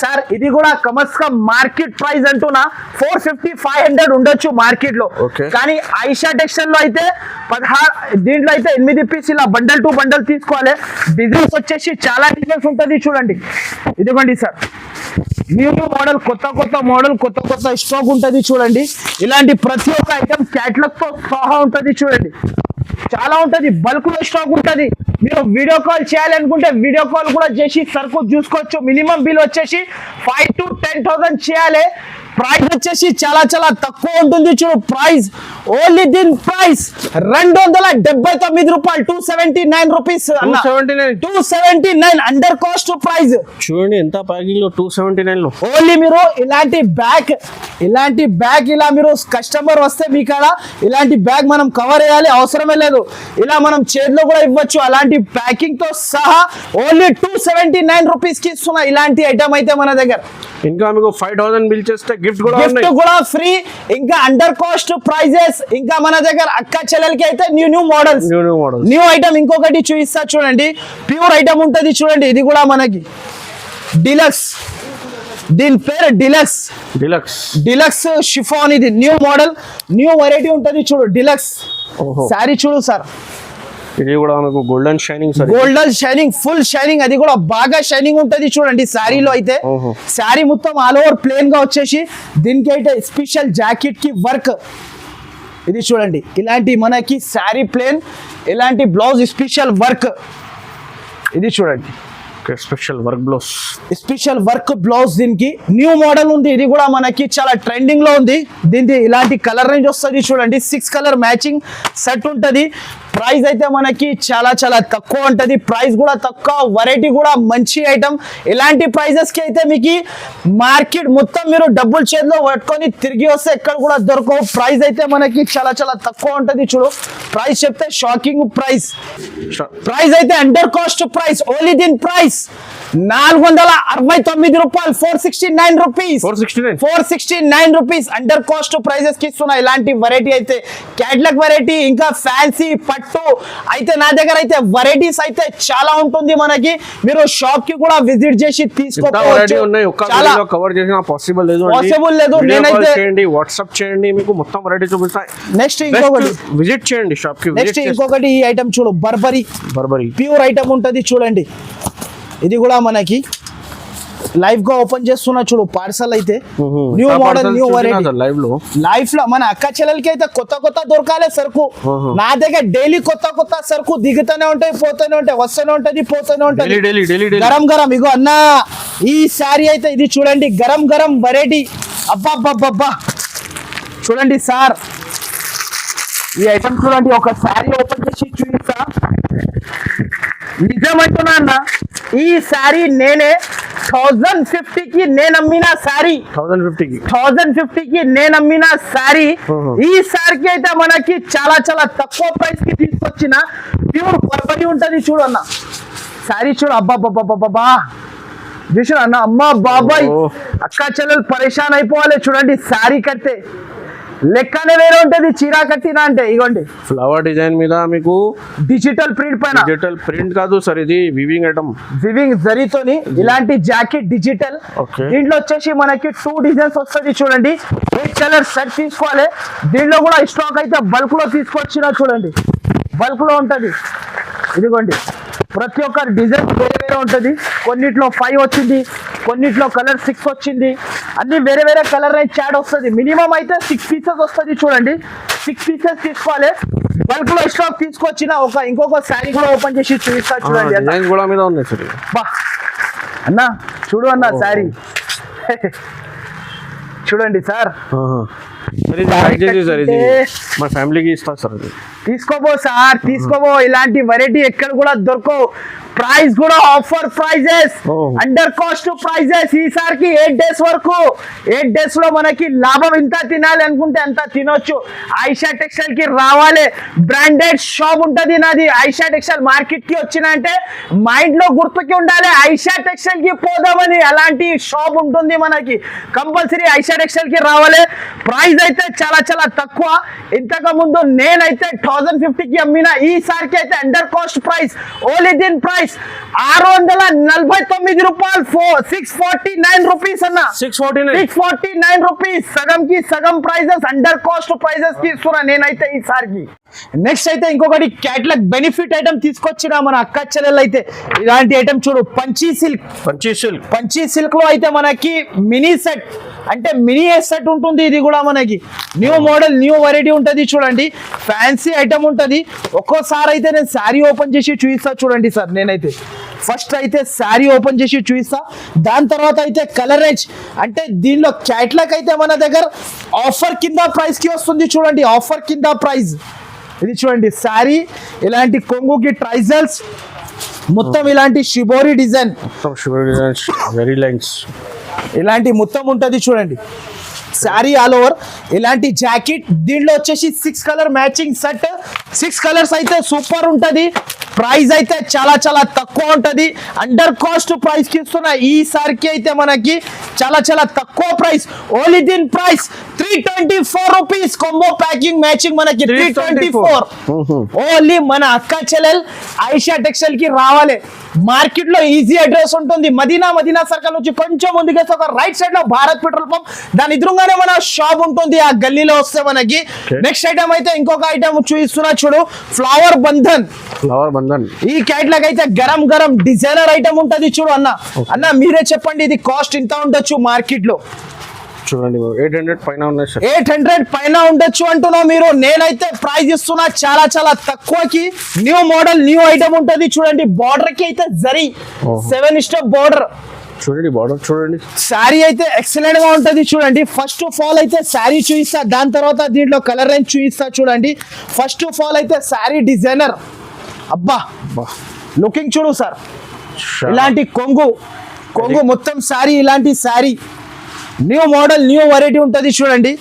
సార్ ఇది కూడా కమస్కమ్ మార్కెట్ ప్రైస్ అంటున్నా 450-500 ఉండొచ్చు మార్కెట్ లో. Okay. కానీ ఐషా టెక్స్టైల్ లో అయితే 16, దీంట్లో అయితే 8 పీస్ ఇలా బండల్ టు బండల్ తీసుకోవాలి. డిజైన్స్ వచ్చేసి చాలా డిజైన్స్ ఉంటుంది చూడండి. ఇదిగోండి సార్, న్యూ మోడల్, కొత్త మోడల్, కొత్త స్టాక్ ఉంటుంది చూడండి. ఇలాంటి ప్రతి ఒక్క ఐటమ్ క్యాటలాగ్ తో సహా ఉంటుంది చూడండి. చాలా ఉంటది, బల్క్ లో స్టాక్ ఉంటది. మీరు వీడియో కాల్ చేయాలనుకుంటే వీడియో కాల్ కూడా చేసి సరుకు చూసుకోవచ్చు. మినిమం బిల్ వచ్చేసి 5,000 to 10,000 చేయాలి. ప్రైస్ వచ్చేసి చాలా చాలా తక్కువ ఉంటుంది చూడు. ప్రైస్ ఓన్లీ దీని ప్రైస్ 279 రూపాయలు, 279 రూపీస్, 279 అండర్ కాస్ట్ ప్రైస్. చూడండి ఎంత ప్యాకింగ్ లో 279 లో. ఓన్లీ మీరు ఇలాంటి బ్యాగ్ ఇలా మీరు కస్టమర్ వస్తే మీ కాడ ఇలాంటి బ్యాగ్ మనం కవర్ చేయాలి అవసరమే లేదు. ఇలా మనం చేతిలో కూడా ఇవ్వచ్చు అలాంటి ప్యాకింగ్ తో సహా. ఓన్లీ 279 రూపీస్ కి ఇస్తున్నా ఇలాంటి ఐటమ్ అయితే మన దగ్గర. ఇంకా మీకు 5,000 బిల్ చేస్తే గిఫ్ట్ కూడా ఫ్రీ. ఇంకా అండర్ కాస్ట్ ప్రైజెస్. ఇంకా మన దగ్గర అక్క చెల్లెలకి అయితే న్యూ మోడల్స్, న్యూ ఐటమ్. ఇంకొకటి చూపిస్తా చూడండి, ప్యూర్ ఐటమ్ ఉంటది చూడండి. ఇది కూడా మనకి డిలక్స్, దీని పేరు డిలక్స్ షిఫాన్. ఇది న్యూ మోడల్, న్యూ వెరైటీ ఉంటది చూడు, డిలక్స్ శారీ చూడు సార్. ఇది కూడా మనకు గోల్డెన్ షైనింగ్, ఫుల్ షైనింగ్. అది కూడా బాగా షైనింగ్ ఉంటది చూడండి శారీలో అయితే. శారీ మొత్తం ఆల్ ఓవర్ ప్లేన్ గా వచ్చేసి దీనికి అయితే స్పెషల్ జాకెట్ కి వర్క్. ఇది చూడండి, ఇలాంటి మనకి శారీ ప్లేన్, ఇలాంటి బ్లౌజ్ స్పెషల్ వర్క్. ఇది చూడండి, స్పెషల్ వర్క్ బ్లౌజ్. దీనికి న్యూ మోడల్ ఉంది. ఇది కూడా మనకి చాలా ట్రెండింగ్ లో ఉంది. దీనికి ఇలాంటి కలర్ రేంజ్ వస్తుంది చూడండి. 6 కలర్ మ్యాచింగ్ సెట్ ఉంటది. ప్రైస్ అయితే మనకి చాలా చాలా తక్కువ ఉంటది. ప్రైస్ కూడా తక్కువ, వెరైటీ కూడా మంచి ఐటమ్. ఇలాంటి ప్రైజెస్ కి అయితే మీకు మార్కెట్ మొత్తం మీరు డబ్బులు చేతిలో పట్టుకొని తిరిగి వస్తే ఎక్కడ కూడా దొరకవు. ప్రైస్ అయితే మనకి చాలా చాలా తక్కువ ఉంటది చూడు. ప్రైస్ చెప్తే షాకింగ్ ప్రైస్. ప్రైస్ అయితే అండర్ కాస్ట్ ప్రైస్. ఓన్లీ దీని ప్రైస్ 469 రూపాయలు, 469 rupees, 469 rupees under cost prices కి ఇస్తున్నా. ఇలాంటి వెరైటీ అయితే క్యాటలాగ్ వెరైటీ, ఇంకా ఫ్యాన్సీ పట్టు అయితే నా దగ్గర అయితే వెరైటీస్ అయితే చాలా ఉంటుంది మనకి. మీరు షాప్ కి కూడా విజిట్ చేసి తీసుకోవచ్చు. పాసిబుల్ లేదు. నేనైతే వాట్సాప్ చేయండి, మీకు మొత్తం వెరైటీ చూపిస్తాయి. నెక్స్ట్ ఇంకొకటి విజిట్ చేయండి షాప్ కి. నెక్స్ట్ ఇంకొకటి ఈ ఐటమ్ చూడు, బర్బరీ ప్యూర్ ఐటమ్ ఉంటది చూడండి. ఇది కూడా మనకి లైవ్ గా ఓపెన్ చేస్తున్నా చూడు. పార్సల్ అయితే new model, new variety. Life లో మన అక్క చెల్లెలకి అయితే కొత్త దొరకాలి సరుకు. నా దగ్గర డైలీ కొత్త సరుకు దిగుతూనే ఉంటాయి, పోతూనే ఉంటాయి, వస్తూనే ఉంటది, పోతూనే ఉంటది. గరం ఇగో అన్న, ఈ శారీ అయితే ఇది చూడండి, గరం వెరైటీ. అబ్బా చూడండి సార్, ఈ ఐటమ్ చూడండి. ఒక శారీ ఓపెన్ చేసి చూపిస్తా. నిజమంటున్నా అన్న, ఈ శారీ నేనే 1050 కి నేను అమ్మిన శారీ 1050కి 1050 కి నేను అమ్మిన శారీ ఈ సారికి అయితే మనకి చాలా చాలా తక్కువ ప్రైస్ కి తీసుకొచ్చిన ప్యూర్ పర్పని ఉంటది చూడన్న శారీ చూడు అబ్బా చూసారు అన్న అమ్మా బాబాయ్ అక్క చెల్లెలు పరేషాన్ అయిపోవాలి చూడండి శారీ కడితే లెక్కనే వేరే ఉంటది చీర కట్టినా అంటే ఇగోండి ఫ్లవర్ డిజైన్ మీద మీకు డిజిటల్ ప్రింట్ పైన డిజిటల్ ప్రింట్ కాదు సార్, ఇది వివింగ్ ఐటమ్, వివింగ్ జరీతోని ఇలాంటి జాకెట్ డిజిటల్. Okay. దీంట్లో వచ్చేసి మనకి 2 డిజైన్స్ వస్తుంది చూడండి. 8 కలర్ సెట్ తీసుకోవాలి. దీంట్లో కూడా స్టాక్ అయితే బల్క్ లో తీసుకొచ్చినా చూడండి, బల్క్ లో ఉంటది. ఇదిగోండి ప్రతి ఒక్క డిజైన్ వేరే వేరే ఉంటది. కొన్నిట్లో 5 వచ్చింది, కొన్నిట్లో కలర్ 6 వచ్చింది. అన్ని వేరే వేరే కలర్ చాట్ వస్తుంది. మినిమం అయితే 6 పీసెస్ వస్తుంది చూడండి. 6 పీసెస్ తీసుకోవాలి. బల్క్ లో స్టాక్ తీసుకొచ్చిన ఇంకొక శారీ కూడా ఓపెన్ చేసి చూపిస్తా చూడండి. డిజైన్స్ కూడా మీద ఉన్నాయి సార్. బా అన్న చూడు అన్న శారీ చూడండి సార్. సార్ ఇది మా ఫ్యామిలీకి ఇస్తా సార్. అది తీసుకోబో సార్, తీసుకోబో. ఇలాంటి వెరైటీ ఎక్కడ కూడా దొరకవు. ప్రైస్ కూడా offer prices, under cost prices. ఈసారికి 8 డేస్ వరకు, 8 డేస్ లో మనకి లాభం ఇంత తినాలి అనుకుంటే అంత తినొచ్చు. ఐషా టెక్స్టైల్ కి రావాలి. బ్రాండెడ్ షాప్ ఉంటది నాది. ఐషా టెక్స్టైల్ మార్కెట్ కి వచ్చిన అంటే మైండ్ లో గుర్తుకి ఉండాలి, ఐషా టెక్స్టైల్ కి పోదామని. అలాంటి షాప్ ఉంటుంది మనకి. కంపల్సరీ ఐషా టెక్స్టైల్ కి రావాలి. ప్రైస్ అయితే చాలా చాలా తక్కువ. ఇంతకు ముందు నేనైతే 1050 కి అమ్మిన, ఈసారికి అయితే అండర్ కాస్ట్ ప్రైస్, ఓన్లీ దీని ప్రైస్ 649 రూపాయలు. 649 రూపీస్ అన్న, 649 రూపీస్. సగం కి సగం ప్రైజెస్, అండర్ కాస్ట్ ప్రైజెస్ కి ఇస్తున్నా నేనైతే ఈసారికి. నెక్స్ట్ అయితే ఇంకొకటి క్యాటలాగ్ బెనిఫిట్ ఐటమ్ తీసుకొచ్చిన మన అక్క చెల్లెలు అయితే. ఇలాంటి ఐటమ్ చూడు, పంచీ సిల్క్ లో అయితే మనకి మినీ సెట్ అంటే మినీ సెట్ ఉంటుంది. ఇది కూడా మనకి న్యూ మోడల్, న్యూ వెరైటీ ఉంటుంది చూడండి. ఫ్యాన్సీ ఐటమ్ ఉంటుంది. ఒక్కోసారి అయితే నేను శారీ ఓపెన్ చేసి చూపిస్తా చూడండి సార్. నేనైతే ఫస్ట్ అయితే శారీ ఓపెన్ చేసి చూపిస్తా, దాని తర్వాత అయితే కలరేజ్ అంటే దీనిలో క్యాట్లాగ్ అయితే మన దగ్గర ఆఫర్ కింద ప్రైస్ కి వస్తుంది చూడండి. ఆఫర్ కింద ప్రైస్ ఇది చూడండి. శారీ ఇలాంటి కొంగుకి ట్రైజల్స్, మొత్తం ఇలాంటి షిబోరి డిజైన్, వెరీ లైన్స్ ఇలాంటి మొత్తం ఉంటుంది చూడండి. శారీ ఆల్ ఓవర్ ఇలాంటి జాకెట్. దీంట్లో వచ్చేసి 6 కలర్ మ్యాచింగ్ సెట్. 6 కలర్స్ అయితే సూపర్ ఉంటది. ప్రైస్ అయితే చాలా చాలా తక్కువ ఉంటది. అండర్ కాస్ట్ ప్రైస్ కి ఇస్తున్నా ఈసారికి అయితే మనకి చాలా చాలా తక్కువ ప్రైస్. ఓన్లీ దీని price 324 rupees. Combo packing matching మనకి 324. ఓన్లీ మన అక్క చెల్లెల్ ఐషా టెక్స్టైల్ కి రావాలి. మార్కెట్ లో ఈజీ అడ్రస్ ఉంటుంది. మదీనా సర్కిల్ నుంచి కొంచెం ముందుకేస్తే ఒక రైట్ సైడ్ లో భారత్ పెట్రోల్ పంప్, దాని ఎదురుగానే మన షాప్ ఉంటుంది. ఆ గల్లీలో వస్తే మనకి. నెక్స్ట్ ఐటమ్ అయితే ఇంకొక ఐటమ్ చూపిస్తున్నా చూడు, ఫ్లవర్ బంధన్. ఈ క్యాట్లాగ్ అయితే గరం డిజైనర్ ఐటమ్ ఉంటది చూడు అన్న. అన్న మీరే చెప్పండి ఇది కాస్ట్ ఇంత ఉండొచ్చు మార్కెట్ లో? చూడండి 800 పైన ఉన్నాయి సార్. 800 పైన ఉండొచ్చు అంటున్నావు మీరు. నేనైతే ప్రైస్ ఇస్తున్నా చాలా చాలా తక్కువకి. న్యూ మోడల్, న్యూ ఐటమ్ ఉంటది చూడండి. బార్డర్ కి అయితే జరీ 7 స్టెప్ బార్డర్ చూడండి. బార్డర్ చూడండి. శారీ అయితే ఎక్సలెంట్ గా ఉంటది చూడండి. ఫస్ట్ ఆఫ్ ఆల్ అయితే శారీ చూపిస్తా, దాని తర్వాత దీంట్లో కలర్ రేంజ్ చూపిస్తా చూడండి. ఫస్ట్ ఆఫ్ ఆల్ అయితే శారీ డిజైనర్. అబ్బా లుకింగ్ చూడు సార్. ఇలాంటి కొంగు మొత్తం శారీ, ఇలాంటి sari new model, new variety ఉంటుంది చూడండి.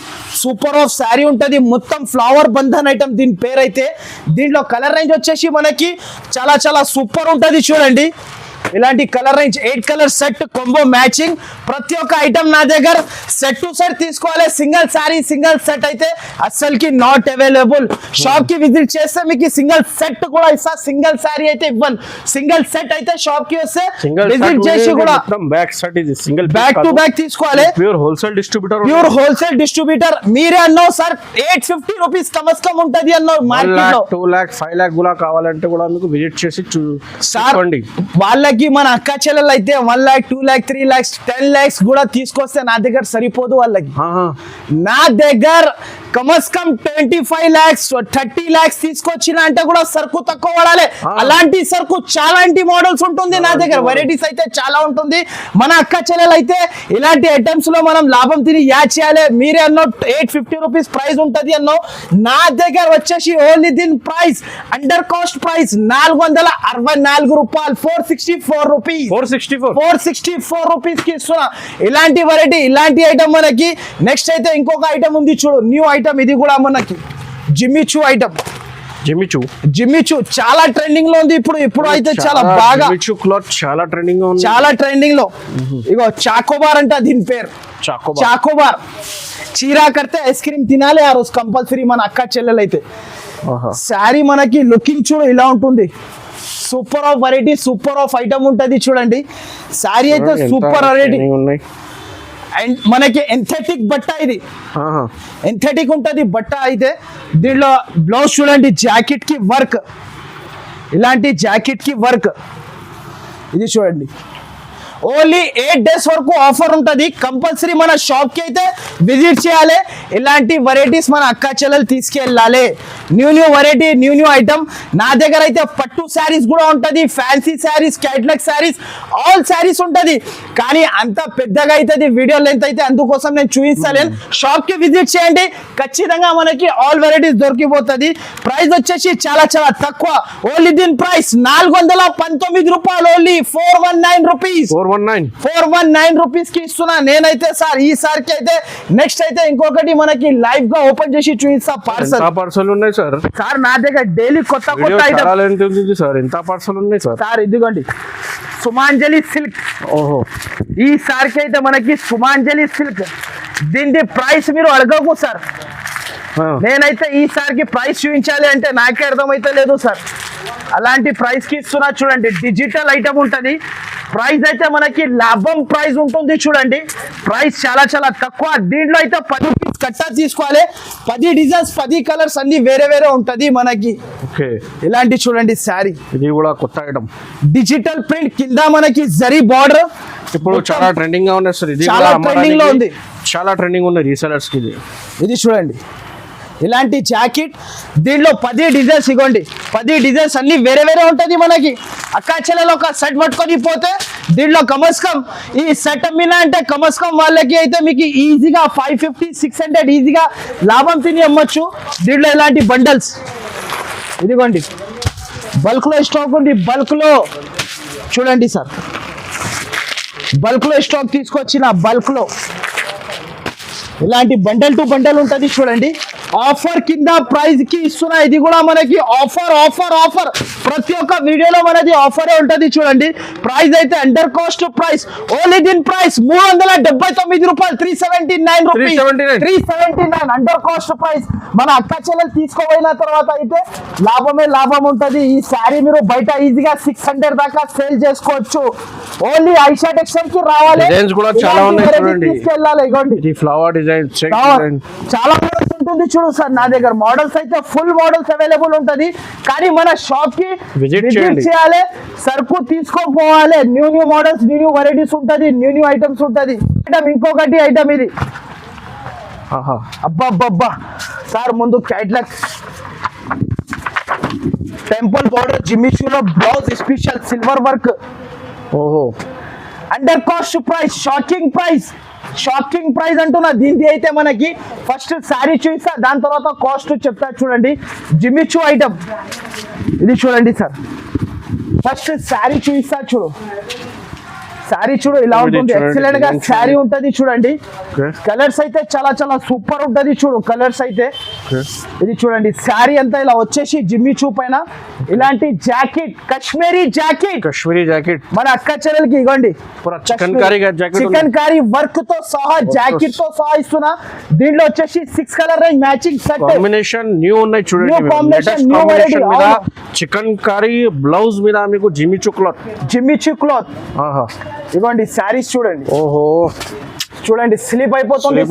సూపర్ ఆఫ్ శారీ ఉంటుంది. మొత్తం ఫ్లవర్ బంధన్ ఐటమ్ దీని పేరు అయితే. దీంట్లో కలర్ రేంజ్ వచ్చేసి మనకి చాలా చాలా సూపర్ ఉంటుంది చూడండి. ఇలాంటి colour range 8 colour set combo matching. ప్రతి ఒక్క ఐటమ్ నా దగ్గర సెట్ టు సెట్ తీసుకోవాలి. సింగిల్ శారీ, సింగిల్ సెట్ అయితే అస్సలకి నాట్ అవైలబుల్. షాప్ కి విజిట్ చేస్తే మీకు సింగిల్ సెట్ కూడా ఇస్తా, సింగిల్ శారీ అయితే ఇవ్వను. సింగిల్ సెట్ అయితే షాప్ కి వస్తే విజిట్ చేసి కూడా బ్యాక్ సెట్ ఇది సింగిల్ బ్యాక్ టు బ్యాక్ తీసుకోవాలి. Pure wholesale distributor. మీరే అన్నావు సార్ 850 రూపీస్ కమస్కం ఉంటది అన్నావు మార్కెట్ లో. 2 लाख 5 लाख కూడా కావాలంటే కూడా మీకు విజిట్ చేసి చూసుకోండి. వాళ్ళకి మన అక్క చెల్లెలు అయితే 1 लाख 2 लाख 3 लाख 10 lakhs కూడా తీసుకొస్తే నా దగ్గర సరిపోదు వాళ్ళకి. నా దగ్గర కమస్ కమ్ 25 lakhs 30 lakhs తీసుకొచ్చిన అంటే కూడా సరుకు తక్కువ వాడాలి. అలాంటి సరుకు చాలా మోడల్స్ ఉంటుంది నా దగ్గర, వెరైటీస్ అయితే చాలా ఉంటుంది. మన అక్క చెల్లెలు అయితే ఇలాంటి ఐటమ్స్ లో మనం లాభం తిని యాడ్ చేయాలి. మీరే అన్నో 850 రూపీస్ ప్రైస్ ఉంటది అన్నో, నా దగ్గర వచ్చేసి ఓన్లీ దీని ప్రైస్ అండర్ కాస్ట్ ప్రైస్ 464 రూపాయలు, 464 రూపీస్, 464 రూపీస్ కి ఇస్తున్నా. ఇలాంటి వెరైటీ ఇలాంటి ఐటమ్ మనకి. నెక్స్ట్ అయితే ఇంకొక ఐటమ్ ఉంది చూడు, న్యూ ఐటమ్ ఇది కూడా మనకి జిమ్మిచూ ఐటమ్. జిమ్మిచూ చాలా ట్రెండింగ్ లో ఉంది ఇప్పుడు అయితే చాలా బాగా క్లాత్ చాలా ట్రెండింగ్ లో ఉంది, చాలా ట్రెండింగ్ లో. ఇగో చాకోబార్ అంట దీని పేరు, చాకోబార్. చీరా కడితే ఐస్ క్రీమ్ తినాలి ఆ రోజు కంపల్సరీ మన అక్క చెల్లెలు అయితే. శారీ మనకి లుకింగ్ చూడు ఇలా ఉంటుంది, super of variety, super of item ఉంటది చూడండి. శారీ అయితే సూపర్ వెరైటీ. అండ్ మనకి ఎంథెటిక్ బట్ట, ఇది ఎంథెటిక్ ఉంటది బట్ట అయితే. దీనిలో బ్లౌజ్ చూడండి, జాకెట్ కి వర్క్, ఇలాంటి జాకెట్ కి వర్క్. ఇది చూడండి, ఓన్లీ 8 days వరకు ఆఫర్ ఉంటుంది. కంపల్సరీ మన షాప్ కి అయితే విజిట్ చేయాలి. ఇలాంటి వెరైటీస్ మన అక్క చెల్లెలు తీసుకెళ్ళాలి. New variety, new item. నా దగ్గర అయితే పట్టు శారీస్ కూడా ఉంటది, fancy saris, catalogue saris, all saris ఉంటది. కానీ అంత పెద్దగా అవుతుంది వీడియో లెంత్ అయితే, అందుకోసం నేను చూపిస్తలేను. షాప్ కి విజిట్ చేయండి, ఖచ్చితంగా మనకి ఆల్ వెరైటీస్ దొరికిపోతుంది. ప్రైస్ వచ్చేసి చాలా చాలా తక్కువ, ఓన్లీ దీని ప్రైస్ 419 రూపాయలు, ఓన్లీ 419 రూపీస్, 419 రూపీస్ కి ఇస్తున్నా నేనైతే. సార్ ఈసారికి అయితే నెక్స్ట్ అయితే ఇంకొకటి మనకి లైవ్ గా ఓపెన్ చేసి చూపిస్తా. పార్సల్ ఉన్నాయి సార్. సార్ నా దగ్గర డైలీ కొత్త ఐటమ్ సార్. ఎంత పార్సల్ ఉన్నాయి సార్? సార్ ఇదిగోండి సుమాంజలి సిల్క్. ఓహో, ఈసారికి అయితే మనకి సుమాంజలి సిల్క్, దీని ప్రైస్ మీరు అడగకు సార్. నేనైతే ఈసారికి ప్రైస్ చూపించాలి అంటే నాకే అర్థమైతే లేదు సార్. అలాంటి ప్రైస్ కి ఇస్తున్నా చూడండి. డిజిటల్ ఐటమ్ ఉంటది, ప్రైస్ అయితే మనకి లాభం ప్రైస్ ఉంటుంది చూడండి. ప్రైస్ చాలా చాలా తక్కువ. దీంట్లో అయితే 10 పీస్ కట్టా తీసుకోవాలి, 10 డిజైన్స్, 10 కలర్స్ అన్ని వేరే వేరే ఉంటది మనకి. ఇలాంటి చూడండి శారీ, ఇది కూడా కొత్త ఐటమ్, డిజిటల్ ప్రింట్ కింద మనకి జరీ బార్డర్. ఇప్పుడు చాలా ట్రెండింగ్ గా ఉంది సార్. ఇది చాలా ట్రెండింగ్ లో ఉంది, చాలా ట్రెండింగ్ ఉంది రీసెలర్స్ కి. ఇది చూడండి, ఇలాంటి జాకెట్. దీంట్లో 10 డిజైన్స్, ఇగోండి 10 డిజైన్స్ అన్ని వేరే వేరే ఉంటది మనకి. అక్కా చెల్లెలు ఒక సెట్ పట్టుకొని పోతే దీంట్లో కమస్కం ఈ సెట్ అమ్మినా అంటే కమస్కం వాళ్ళకి అయితే మీకు ఈజీగా 550-600 ఈజీగా లాభం తిని అమ్మొచ్చు. దీంట్లో ఇలాంటి బండల్స్, ఇదిగోండి బల్క్ లో స్టాక్ ఉంది. బల్క్ లో చూడండి సార్, బల్క్ లో స్టాక్ తీసుకొచ్చిన బల్క్ లో ఇలాంటి బండల్ టు బండల్ ఉంటది చూడండి. ఆఫర్ కింద ప్రైస్ కి ఇస్తున్నా. ఇది కూడా మనకి ఆఫర్ ఆఫర్ ఆఫర్, ప్రతి ఒక్క వీడియోలో మనది ఆఫరే ఉంటది చూడండి. ప్రైస్ అయితే అండర్ కాస్ట్ ప్రైస్, ఓన్లీ దీని ప్రైస్ 379 రూపాయలు, 379 రూపీస్, 379 అండర్ కాస్ట్ ప్రైస్. మన అక్క చెల్లెలు తీసుకోపోయిన తర్వాత అయితే లాభమే లాభం ఉంటది. ఈ శారీ మీరు బయట ఈజీగా 600 దాకా సేల్ చేసుకోవచ్చు. ఓన్లీ ఐషా టెక్స్టైల్ కి రావాలి, తీసుకెళ్ళాలి. ఇగోండి ఫ్లవర్ డిజైన్ చాలా ఉంటుంది చూడు సార్. నా దగ్గర మోడల్స్ అయితే ఫుల్ మోడల్స్ అవైలబుల్ ఉంటది. కానీ మన షాప్ కి విజిట్ చేయాలి, సరుకు తీసుకోపోవాలి. న్యూ మోడల్స్, న్యూ వెరైటీస్ ఉంటది, న్యూ ఐటమ్స్ ఉంటది. ఇంకొకటి ఐటమ్ ఇది, అబ్బా సార్ ముందు క్యాట్లాగ్ టెంపుల్ బోర్డర్ జిమ్మిచూలో బ్లౌజ్ స్పెషల్ సిల్వర్ వర్క్. ఓహో, under cost price, shocking price అంటున్నా. దీనికి అయితే మనకి ఫస్ట్ శారీ చూపిస్తా, దాని తర్వాత కాస్ట్ చెప్తా చూడండి. జిమ్మిచూ ఐటమ్ ఇది చూడండి సార్. ఫస్ట్ శారీ చూపిస్తా చూడు, శారీ చూడు ఇలా ఉంటుంది. ఎక్సలెంట్ గా శారీ ఉంటది చూడండి. కలర్స్ అయితే చాలా చాలా సూపర్ ఉంటది చూడు కలర్స్ అయితే. ఇది చూడండి శారీ అంతా ఇలా వచ్చేసి జిమ్మిచూ పైన ఇలాంటి జాకెట్, కాశ్మీరీ జాకెట్ మన అక్క చెల్లెలకి. ఇగోండి చికెన్ కారీ వర్క్ తో సహా, జాకెట్ తో సహా ఇస్తున్నా. దీంట్లో వచ్చేసి 6 colour range matching set combination new ఉన్నాయి చూడండి. చికెన్ కారీ బ్లౌజ్ మీద మీకు జిమ్మిచూ క్లాత్. ఇవ్వండి శారీస్ చూడండి. ఓహో, చూడండి స్లిప్ అయిపోతుంది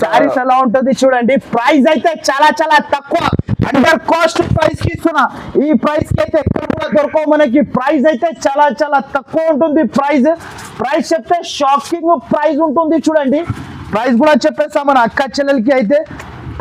శారీస్ ఎలా ఉంటుంది చూడండి. ప్రైస్ అయితే చాలా చాలా తక్కువ, అండర్ కాస్ట్ ప్రైస్ కి ఇస్తున్నా. ఈ ప్రైస్ కి అయితే ఎక్కడ కూడా దొరకవు మనకి. ప్రైస్ అయితే చాలా చాలా తక్కువ ఉంటుంది. ప్రైస్ చెప్తే షాకింగ్ ప్రైస్ ఉంటుంది చూడండి. ప్రైస్ కూడా చెప్పేస్తా మన అక్క చెల్లెలకి అయితే.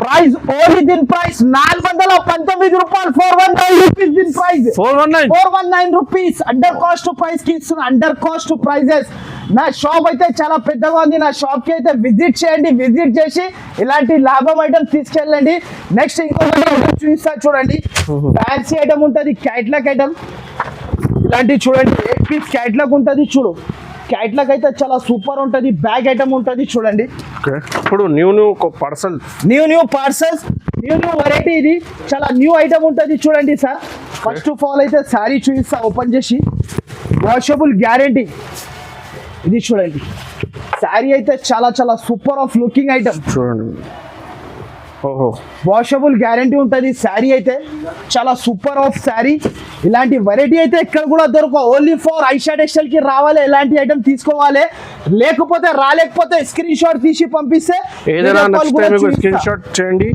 ప్రైస్ ఓన్లీ దీని ప్రైస్ 419 రూపాయలు 419 రూపీస్ దీని price 419 rupees under cost price కి ఇస్తున్నా అండర్ కాస్ట్ ప్రైజెస్ నా షాప్ అయితే చాలా పెద్దగా ఉంది నా షాప్ కి అయితే విజిట్ చేయండి విజిట్ చేసి ఇలాంటి లాభం ఐటమ్స్ తీసుకెళ్ళండి నెక్స్ట్ ఇంకొకటి చూపిస్తా చూడండి ఫ్యాన్సీ ఐటమ్ ఉంటుంది క్యాట్లాగ్ ఐటమ్ ఇలాంటివి చూడండి 8 పీస్ క్యాట్లాగ్ ఉంటుంది చూడు క్యాట్లాగ్ అయితే చాలా సూపర్ ఉంటుంది బ్యాగ్ ఐటమ్ ఉంటుంది చూడండి ఇప్పుడు new parcel new parcels new variety ఇది చాలా న్యూ ఐటమ్ ఉంటుంది చూడండి సార్ ఫస్ట్ ఆఫ్ ఆల్ అయితే శారీ చూపిస్తా ఓపెన్ చేసి వాషబుల్ గ్యారంటీ ఇది చూడండి శారీ అయితే చాలా చాలా సూపర్ ఆఫ్ లుకింగ్ ఐటమ్ చూడండి ఓహో వాషబుల్ గ్యారంటీ ఉంటుంది శారీ అయితే చాలా సూపర్ ఆఫ్ శారీ ఇలాంటి వెరైటీ అయితే ఎక్కడ కూడా దొరకవు ఓన్లీ ఫర్ ఐషా టెక్స్టైల్ కి రావాలి ఇలాంటి ఐటమ్ తీసుకోవాలి లేకపోతే రాలేకపోతే స్క్రీన్ షాట్ తీసి పంపిస్తే ఏదైనా స్క్రీన్ షాట్ చేయండి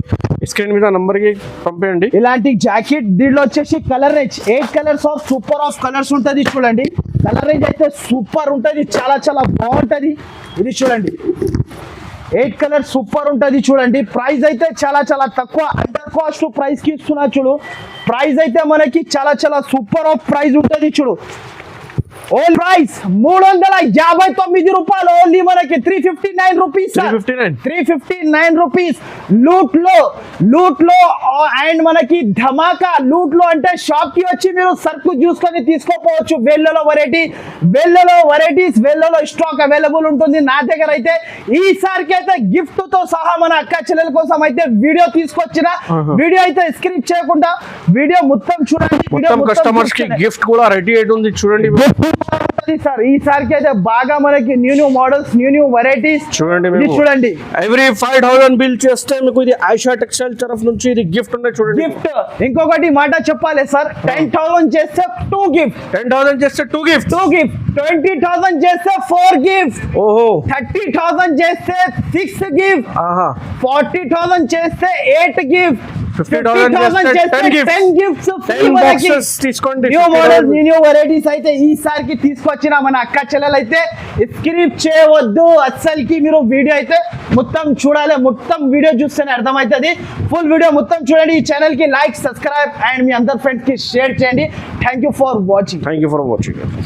స్క్రీన్ మీద నంబర్ కి పంపేయండి ఇలాంటి జాకెట్ దీంట్లో వచ్చేసి colour range 8 colours of super of colours ఉంటుంది చూడండి కలర్ రేంజ్ అయితే సూపర్ ఉంటుంది చాలా చాలా బాగుంటుంది ఇది చూడండి 8 కలర్ సూపర్ ఉంటుంది చూడండి ప్రైస్ అయితే చాలా చాలా తక్కువ అండర్ కాస్ట్ ప్రైస్ కి ఇస్తున్నా చూడు ప్రైస్ అయితే మనకి చాలా చాలా సూపర్ ఆఫ్ ప్రైస్ ఉంటుంది చూడు ఓల్ ప్రైస్ 359 రూపాయలు ఓన్లీ మనకి 359 రూపీస్ 359 రూపీస్ లూట్ లో అండ్ మనకి ధమాకా లూట్ లో అంటే షాప్ కి వచ్చి మీరు సరుకు చూసుకొని తీసుకోపోవచ్చు వేళ్ళలో వెరైటీస్ వేళ్ళలో స్టాక్ అవైలబుల్ ఉంటుంది నా దగ్గర అయితే ఈసారికి అయితే గిఫ్ట్ తో సహా మన అక్క చెల్లెల కోసం అయితే వీడియో తీసుకొచ్చిన వీడియో అయితే స్క్రిప్ట్ చేయకుండా వీడియో మొత్తం చూడండి మొత్తం కస్టమర్స్ కి గిఫ్ట్ కూడా రెడీ అయి ఉంది చూడండి సార్ ఈసారికి అయితే బాగా మనకి న్యూ మోడల్స్ న్యూ వెరైటీస్ చూడండి ఎవ్రీ 5000 బిల్ చేస్తే మీకు ఇది ఐషా టెక్స్టైల్ తరఫు నుంచి ఇది గిఫ్ట్ ఉంది చూడండి గిఫ్ట్ ఇంకొకటి మాట చెప్పాలి సార్ 10,000 చేస్తే 2 గిఫ్ట్ 10,000 చేస్తే 2 గిఫ్ట్ 20,000 చేస్తే 4 గిఫ్ట్ ఓహో 30,000 చేస్తే 6 గిఫ్ట్ 40,000 చేస్తే 8 గిఫ్ట్ 50,000 చేస్తే 10 గిఫ్ట్స్ ఫ్రీ మనకి తీసుకోండి న్యూ మోడల్స్ న్యూ వెరైటీస్ అయితే ఈసారికి తీసుకొచ్చిన మన అక్క చెల్లెలు అయితే స్క్రిప్ట్ చేయవద్దు అస్సలకి మీరు వీడియో అయితే మొత్తం చూడాలి మొత్తం వీడియో చూస్తేనే అర్థమవుతుంది ఫుల్ వీడియో మొత్తం చూడండి ఈ ఛానల్ కి లైక్ సబ్స్క్రైబ్ అండ్ మీ అందరి ఫ్రెండ్స్ కి షేర్ చేయండి థ్యాంక్ యూ ఫర్ వాచింగ్